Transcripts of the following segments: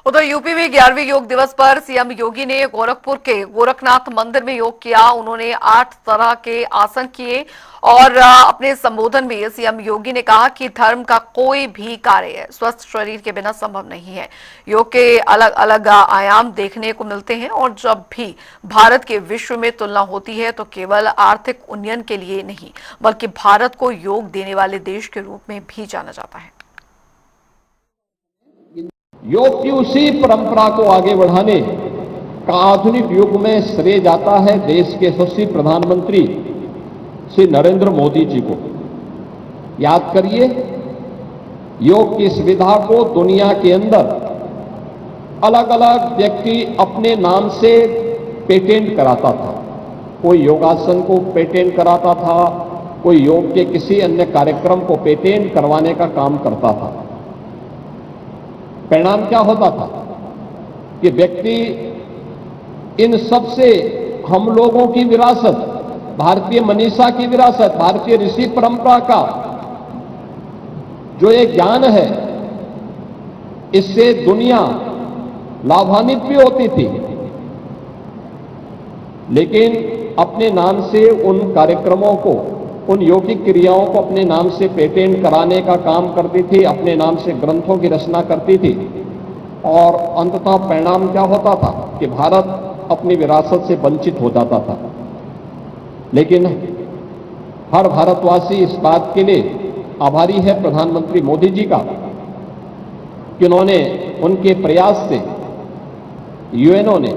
उधर यूपी में 11वें योग दिवस पर सीएम योगी ने गोरखपुर के गोरखनाथ मंदिर में योग किया। उन्होंने 8 तरह के आसन किए और अपने संबोधन में सीएम योगी ने कहा कि धर्म का कोई भी कार्य स्वस्थ शरीर के बिना संभव नहीं है। योग के अलग अलग आयाम देखने को मिलते हैं और जब भी भारत के विश्व में तुलना होती है तो केवल आर्थिक उन्नयन के लिए नहीं बल्कि भारत को योग देने वाले देश के रूप में भी जाना जाता है। योग की उसी परंपरा को आगे बढ़ाने का आधुनिक युग में श्रेय जाता है देश के यशस्वी प्रधानमंत्री श्री नरेंद्र मोदी जी को। याद करिए, योग की सुविधा को दुनिया के अंदर अलग अलग व्यक्ति अपने नाम से पेटेंट कराता था। कोई योगासन को पेटेंट कराता था, कोई योग के किसी अन्य कार्यक्रम को पेटेंट करवाने का काम करता था। परिणाम क्या होता था कि व्यक्ति इन सब से हम लोगों की विरासत, भारतीय मनीषा की विरासत, भारतीय ऋषि परंपरा का जो एक ज्ञान है, इससे दुनिया लाभान्वित भी होती थी, लेकिन अपने नाम से उन कार्यक्रमों को, उन योगिक क्रियाओं को अपने नाम से पेटेंट कराने का काम करती थी, अपने नाम से ग्रंथों की रचना करती थी। और अंततः परिणाम क्या होता था कि भारत अपनी विरासत से वंचित हो जाता था। लेकिन हर भारतवासी इस बात के लिए आभारी है प्रधानमंत्री मोदी जी का कि उन्होंने, उनके प्रयास से यूएनओ ने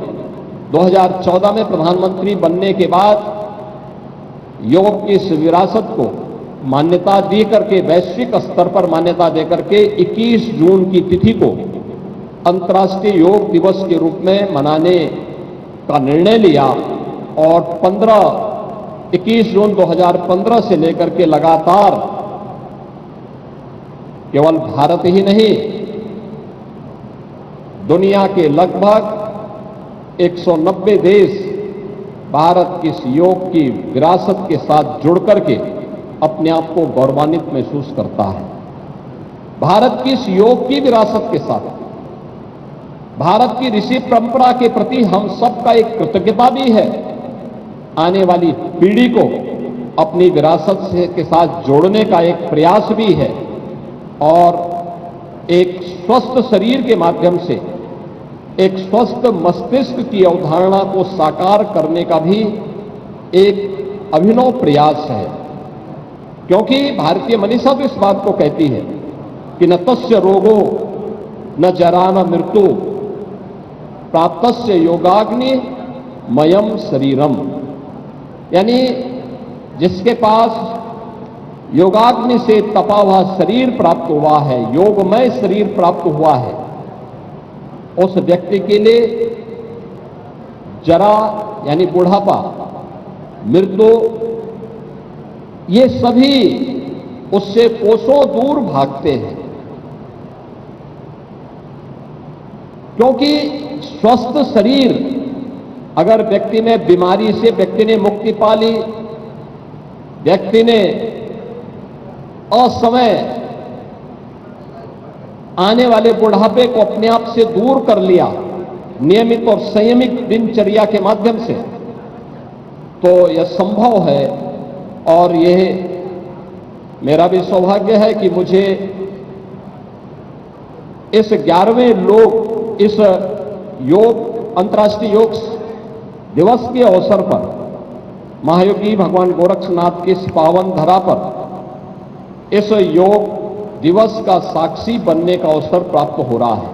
2014 में प्रधानमंत्री बनने के बाद योग की इस विरासत को मान्यता दे करके, वैश्विक स्तर पर मान्यता दे करके 21 जून की तिथि को अंतर्राष्ट्रीय योग दिवस के रूप में मनाने का निर्णय लिया। और 21 जून 2015 से लेकर के लगातार केवल भारत ही नहीं, दुनिया के लगभग 190 देश भारत की इस योग की विरासत के साथ जुड़ करके अपने आप को गौरवान्वित महसूस करता है। भारत की इस योग की विरासत के साथ भारत की ऋषि परंपरा के प्रति हम सबका एक कृतज्ञता भी है। आने वाली पीढ़ी को अपनी विरासत से के साथ जोड़ने का एक प्रयास भी है और एक स्वस्थ शरीर के माध्यम से एक स्वस्थ मस्तिष्क की अवधारणा को साकार करने का भी एक अभिनव प्रयास है। क्योंकि भारतीय मनीषा तो इस बात को कहती है कि न तस्य रोगो न जरा न मृत्यु प्राप्तस्य योगाग्नि मयम शरीरम, यानी जिसके पास योगाग्नि से तपा हुआ शरीर प्राप्त हुआ है, योगमय शरीर प्राप्त हुआ है, उस व्यक्ति के लिए जरा यानी बुढ़ापा, मृत्यु, ये सभी उससे कोसों दूर भागते हैं। क्योंकि स्वस्थ शरीर, अगर व्यक्ति में बीमारी से व्यक्ति ने मुक्ति पा ली, व्यक्ति ने असमय आने वाले बुढ़ापे को अपने आप से दूर कर लिया नियमित और संयमित दिनचर्या के माध्यम से, तो यह संभव है। और यह मेरा भी सौभाग्य है कि मुझे इस 11वें इस योग अंतर्राष्ट्रीय योग दिवस के अवसर पर महायोगी भगवान गोरक्षनाथ की इस पावन धरा पर इस योग दिवस का साक्षी बनने का अवसर प्राप्त हो रहा है।